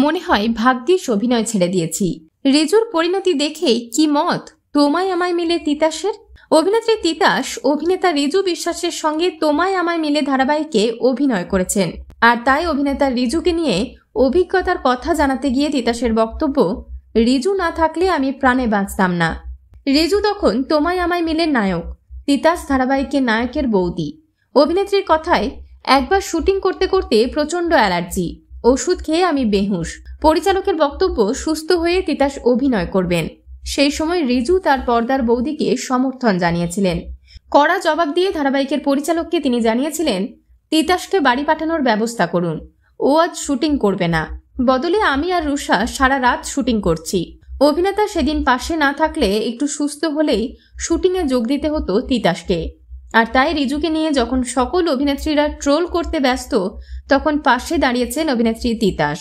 মনে হয় ভাগ্যিস অভিনয় ছেড়ে দিয়েছি। রিজুর পরিণতি দেখেই কি মত তোমায় আমায় মিলে তিতাসের। অভিনেত্রী তিতাস অভিনেতা রিজু বিশ্বাসের সঙ্গে তোমায় আমায় মিলে ধারাবাহিকে অভিনয় করেছেন। আর তাই অভিনেতা রিজুকে নিয়ে অভিজ্ঞতার কথা জানাতে গিয়ে তিতাসের বক্তব্য, রিজু না থাকলে আমি প্রাণে বাঁচতাম না। রিজু তখন তোমায় আমায় মিলে নায়ক, তিতাস ধারাবাহিকের নায়কের বৌদি। অভিনেত্রীর কথায়, একবার শুটিং করতে করতে প্রচন্ড অ্যালার্জি, ওষুধ খেয়ে আমি বেহুশ। পরিচালকের বক্তব্য, সুস্থ হয়ে তিতাস অভিনয় করবেন। সেই সময় রিজু তার পর্দার বৌদিকে সমর্থন জানিয়েছিলেন। কড়া জবাব দিয়ে ধারাবাহিকের পরিচালককে তিনি জানিয়েছিলেন, তিতাসকে বাড়ি পাঠানোর ব্যবস্থা করুন, ও আজ শুটিং করবে না, বদলে আমি আর রুষা সারা রাত শুটিং করছি। অভিনেতা সেদিন পাশে না থাকলে একটু সুস্থ হলেই শুটিংয়ে যোগ দিতে হতো তিতাসকে। আর তাই রিজুকে নিয়ে যখন সকল অভিনেত্রীরা ট্রোল করতে ব্যস্ত, তখন পাশে দাঁড়িয়েছেন অভিনেত্রী তিতাস।